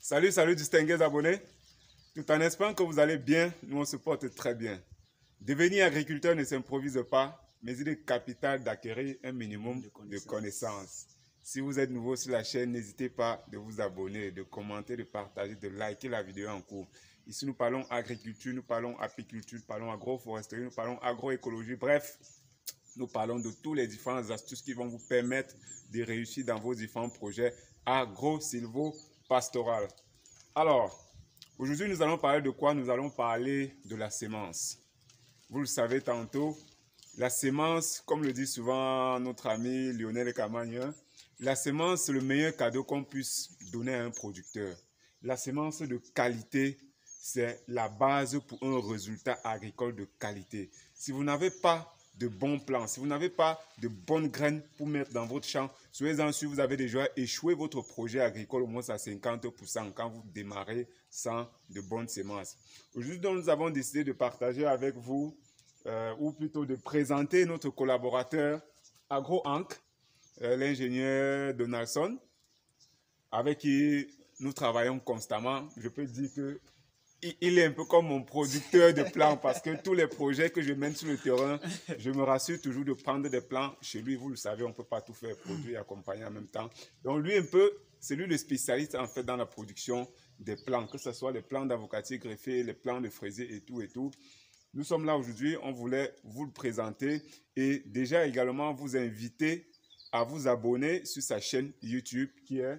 Salut, salut distingués abonnés. Tout en espérant que vous allez bien, nous on se porte très bien. Devenir agriculteur ne s'improvise pas, mais il est capital d'acquérir un minimum de connaissances. Si vous êtes nouveau sur la chaîne, n'hésitez pas de vous abonner, de commenter, de partager, de liker la vidéo en cours. Ici, nous parlons agriculture, nous parlons apiculture, nous parlons agroforesterie, nous parlons agroécologie. Bref, nous parlons de tous les différentes astuces qui vont vous permettre de réussir dans vos différents projets agro-silvo-pastoral. Alors, aujourd'hui, nous allons parler de quoi? Nous allons parler de la sémence. Vous le savez tantôt, la sémence, comme le dit souvent notre ami Lionel Camagne, la sémence, c'est le meilleur cadeau qu'on puisse donner à un producteur. La sémence de qualité, c'est la base pour un résultat agricole de qualité. Si vous n'avez pas de bons plans, si vous n'avez pas de bonnes graines pour mettre dans votre champ, soyez-en sûr, vous avez déjà échoué votre projet agricole au moins à 50% quand vous démarrez sans de bonnes semences. Aujourd'hui, nous avons décidé de partager avec vous, ou plutôt de présenter notre collaborateur AgroAnc, l'ingénieur Donaldson, avec qui nous travaillons constamment. Je peux dire que il est un peu comme mon producteur de plants parce que tous les projets que je mène sur le terrain, je me rassure toujours de prendre des plants chez lui. Vous le savez, on ne peut pas tout faire, produire et accompagner en même temps. Donc lui, un peu, c'est lui le spécialiste en fait dans la production des plants, que ce soit les plants d'avocatier greffés, les plants de fraisier et tout et tout. Nous sommes là aujourd'hui, on voulait vous le présenter et déjà également vous inviter à vous abonner sur sa chaîne YouTube qui est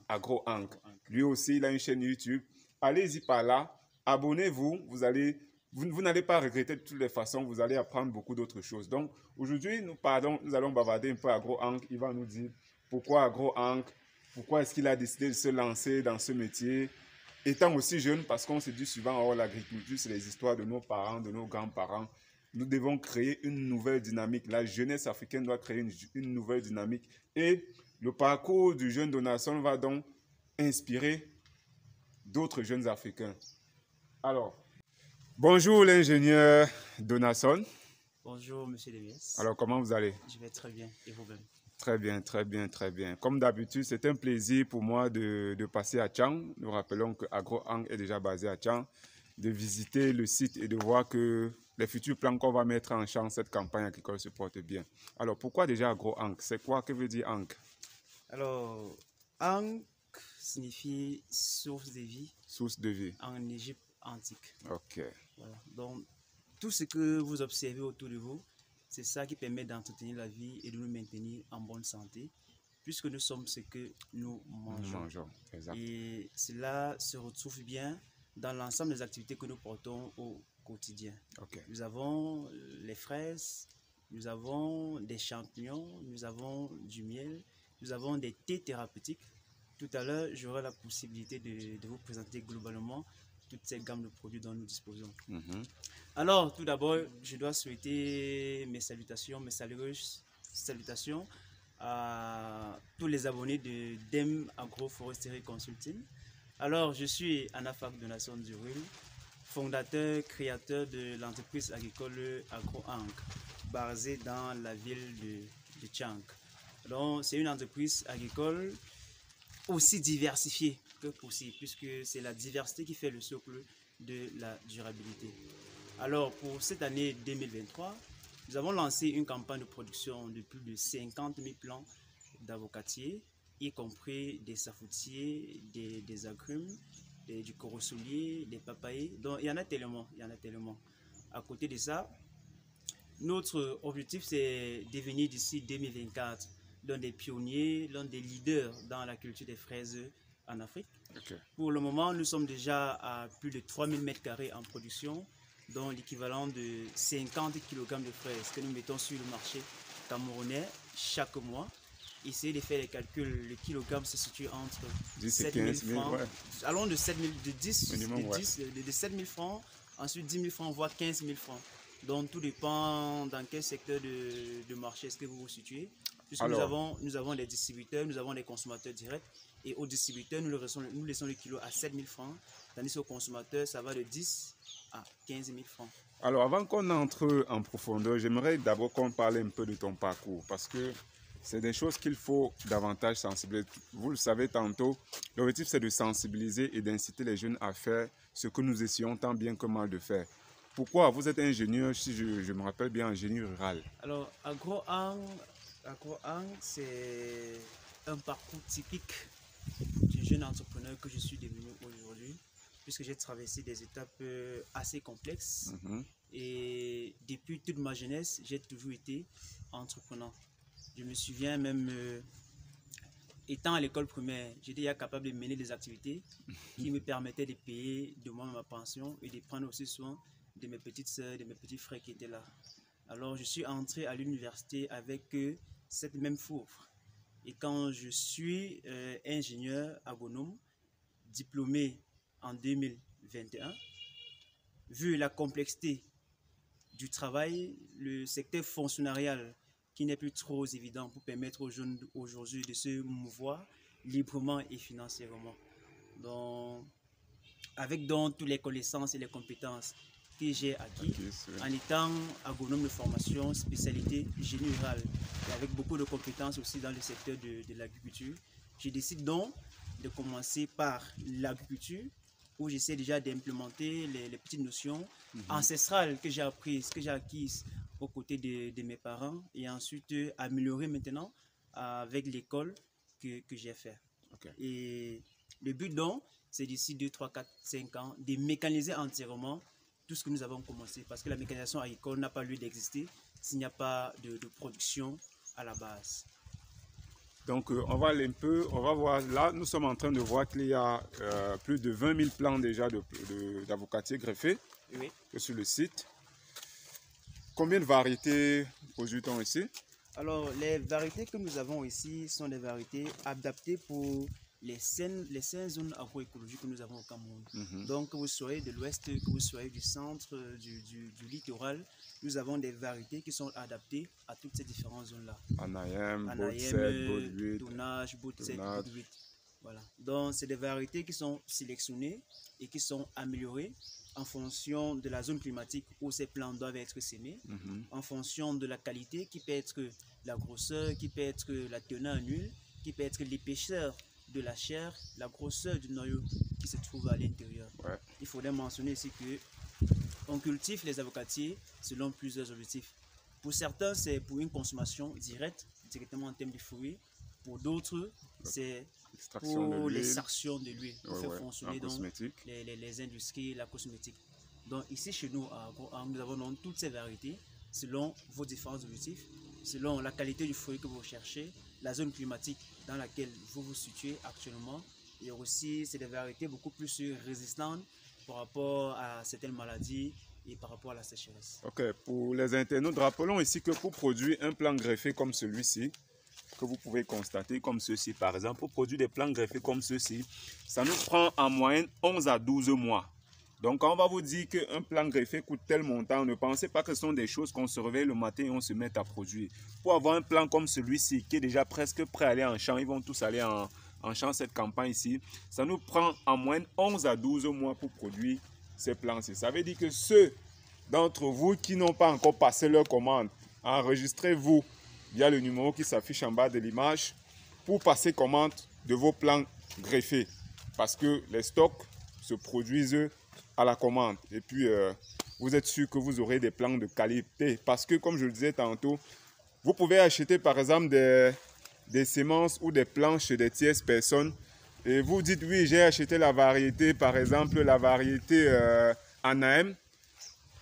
AgroAnc. Lui aussi, il a une chaîne YouTube. Allez-y par là, abonnez-vous, vous n'allez pas regretter de toutes les façons, vous allez apprendre beaucoup d'autres choses. Donc aujourd'hui, nous allons bavarder un peu AgroAnc. Il va nous dire pourquoi AgroAnc, pourquoi est-ce qu'il a décidé de se lancer dans ce métier, étant aussi jeune, parce qu'on se dit souvent, oh, l'agriculture, c'est les histoires de nos parents, de nos grands-parents. Nous devons créer une nouvelle dynamique. La jeunesse africaine doit créer une nouvelle dynamique. Et le parcours du jeune Donaldson va donc inspirer d'autres jeunes Africains. Alors, bonjour l'ingénieur Donaldson. Bonjour Monsieur Devies. Alors, comment vous allez? Je vais très bien, et vous-même? Très bien, très bien, très bien. Comme d'habitude, c'est un plaisir pour moi de passer à Tchang. Nous rappelons que AgroAnc est déjà basé à Tchang, de visiter le site et de voir que les futurs plans qu'on va mettre en champ, cette campagne agricole se porte bien. Alors, pourquoi déjà AgroAnc? C'est quoi? Que veut dire Anc? Alors, Ankh signifie source de vie. Source de vie. En Égypte antique. Ok. Voilà. Donc, tout ce que vous observez autour de vous, c'est ça qui permet d'entretenir la vie et de nous maintenir en bonne santé, puisque nous sommes ce que nous mangeons. Exact. Et cela se retrouve bien dans l'ensemble des activités que nous portons au quotidien. Okay. Nous avons les fraises, nous avons des champignons, nous avons du miel, nous avons des thés thérapeutiques. Tout à l'heure, j'aurai la possibilité de vous présenter globalement toutes ces gammes de produits dont nous disposons. Alors, tout d'abord, je dois souhaiter mes salutations, mes chaleureuses salutations à tous les abonnés de DEM Agroforesterie Consulting. Alors, je suis Anafak Donaldson Durul, fondateur, créateur de l'entreprise agricole AgroAnc, basée dans la ville de Tchang. Donc, c'est une entreprise agricole aussi diversifiée que possible, puisque c'est la diversité qui fait le socle de la durabilité. Alors, pour cette année 2023, nous avons lancé une campagne de production de plus de 50 000 plants d'avocatiers, y compris des safoutiers, des agrumes, du corosolier, des papayers. Donc, il y en a tellement, À côté de ça, notre objectif, c'est de devenir d'ici 2024 l'un des pionniers, l'un des leaders dans la culture des fraises en Afrique. Okay. Pour le moment, nous sommes déjà à plus de 3000 m² en production, dont l'équivalent de 50 kg de fraises que nous mettons sur le marché camerounais chaque mois. Essayez de faire les calculs, le kilogramme se situe entre 7 000 francs, ouais. Allons de 7 000, de 10, minimum, de 7 000 francs, ensuite 10 000 francs, voire 15 000 francs. Donc tout dépend dans quel secteur de marché est-ce que vous vous situez. Puisque nous avons les distributeurs, nous avons les consommateurs directs. Et aux distributeurs, nous laissons le kilo à 7 000 francs. Tandis qu'aux consommateurs, ça va de 10 à 15 000 francs. Alors, avant qu'on entre en profondeur, j'aimerais d'abord qu'on parle un peu de ton parcours. Parce que C'est des choses qu'il faut davantage sensibiliser. Vous le savez tantôt, l'objectif c'est de sensibiliser et d'inciter les jeunes à faire ce que nous essayons tant bien que mal de faire. Pourquoi? Vous êtes ingénieur, si je me rappelle bien, ingénieur rural. Alors, Agro-Ang, c'est un parcours typique du jeune entrepreneur que je suis devenu aujourd'hui, puisque j'ai traversé des étapes assez complexes. Et depuis toute ma jeunesse, j'ai toujours été entrepreneur. Je me souviens même, étant à l'école primaire, j'étais déjà capable de mener des activités qui me permettaient de payer de moi ma pension et de prendre aussi soin de mes petites sœurs, de mes petits frères qui étaient là. Alors, je suis entré à l'université avec cette même fourre. Et quand je suis ingénieur agronome, diplômé en 2021, vu la complexité du travail, le secteur fonctionnarial qui n'est plus trop évident pour permettre aux jeunes aujourd'hui de se mouvoir librement et financièrement. Donc, avec donc toutes les connaissances et les compétences que j'ai acquis en étant agronome de formation, spécialité génie rural, et avec beaucoup de compétences aussi dans le secteur de l'agriculture, je décide donc de commencer par l'agriculture, où j'essaie déjà d'implémenter les petites notions ancestrales que j'ai apprises, que j'ai acquises aux côtés de mes parents, et ensuite améliorer maintenant avec l'école que j'ai fait. Et le but donc, c'est d'ici 2, 3, 4, 5 ans, de mécaniser entièrement tout ce que nous avons commencé. Parce que la mécanisation agricole n'a pas lieu d'exister s'il n'y a pas de production à la base. Donc, on va aller un peu, on va voir, là, nous sommes en train de voir qu'il y a plus de 20 000 plants déjà d'avocatiers greffés sur le site. Combien de variétés produit-on ici? Alors, les variétés que nous avons ici sont des variétés adaptées pour les 5 zones agroécologiques que nous avons au Cameroun. Donc, que vous soyez de l'ouest, que vous soyez du centre, du littoral, nous avons des variétés qui sont adaptées à toutes ces différentes zones-là. Anaïm, Baud 7, Tonnage, Baud 7, Baud 8. Voilà. Donc, c'est des variétés qui sont sélectionnées et qui sont améliorées en fonction de la zone climatique où ces plants doivent être sémés, en fonction de la qualité qui peut être la grosseur, qui peut être la teneur en huile, qui peut être l'épaisseur de la chair, la grosseur du noyau qui se trouve à l'intérieur. Il faudrait mentionner ici que on cultive les avocatiers selon plusieurs objectifs. Pour certains, c'est pour une consommation directe, directement en termes de fruits. Pour d'autres, c'est pour l'extraction de l'huile, pour faire fonctionner donc les industries, la cosmétique. Donc ici chez nous, à Agro-Ang, nous avons donc toutes ces variétés selon vos différents objectifs, selon la qualité du fruit que vous recherchez, la zone climatique dans laquelle vous vous situez actuellement. Et aussi, c'est des variétés beaucoup plus résistantes par rapport à certaines maladies et par rapport à la sécheresse. Ok, pour les internautes, rappelons ici que pour produire un plant greffé comme celui-ci, que vous pouvez constater comme ceci, par exemple, pour produire des plants greffés comme ceci, ça nous prend en moyenne 11 à 12 mois. Donc, quand on va vous dire qu'un plant greffé coûte tel montant, ne pensez pas que ce sont des choses qu'on se réveille le matin et on se met à produire. Pour avoir un plant comme celui-ci, qui est déjà presque prêt à aller en champ, ils vont tous aller en champ cette campagne ici, ça nous prend en moyenne 11 à 12 mois pour produire ces plants-ci. Ça veut dire que ceux d'entre vous qui n'ont pas encore passé leur commande, enregistrez-vous via le numéro qui s'affiche en bas de l'image pour passer commande de vos plants greffés. Parce que les stocks se produisent à la commande. Et puis, vous êtes sûr que vous aurez des plants de qualité. Parce que, comme je le disais tantôt, vous pouvez acheter par exemple des semences ou des plants chez des tierces personnes. Et vous dites, oui, j'ai acheté la variété, par exemple, la variété Anaïm.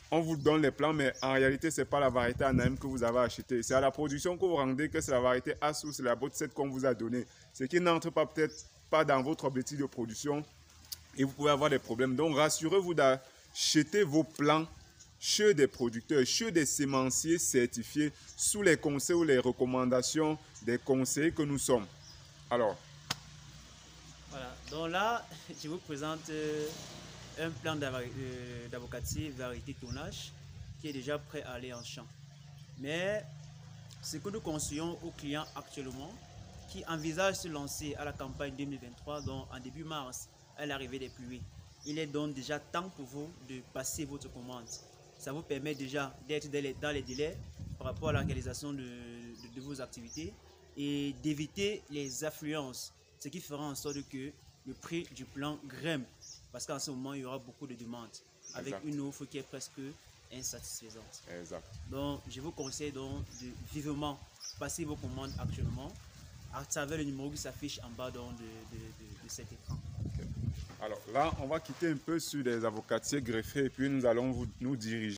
On vous donne les plants, mais en réalité, ce n'est pas la variété Anaïm que vous avez achetée. C'est à la production que vous rendez que c'est la variété Assou, c'est la Baud 7 qu'on vous a donnée. Ce qui n'entre pas peut-être pas dans votre objectif de production et vous pouvez avoir des problèmes. Donc, rassurez-vous d'acheter vos plants chez des producteurs, chez des sémenciers certifiés, sous les conseils ou les recommandations des conseillers que nous sommes. Alors. Voilà, donc là, je vous présente un plant d'avocatier variété tonnage qui est déjà prêt à aller en champ. Mais ce que nous conseillons aux clients actuellement qui envisagent de se lancer à la campagne 2023, donc en début mars, à l'arrivée des pluies, il est donc déjà temps pour vous de passer votre commande. Ça vous permet déjà d'être dans les délais par rapport à la réalisation de vos activités et d'éviter les affluences, ce qui fera en sorte que le prix du plan grimpe, parce qu'en ce moment, il y aura beaucoup de demandes, avec Exact. une offre qui est presque insatisfaisante. Exact. Donc, je vous conseille donc de vivement passer vos commandes actuellement à travers le numéro qui s'affiche en bas donc de cet écran. Okay. Alors là, on va quitter un peu sur des avocatiers greffés et puis nous allons nous diriger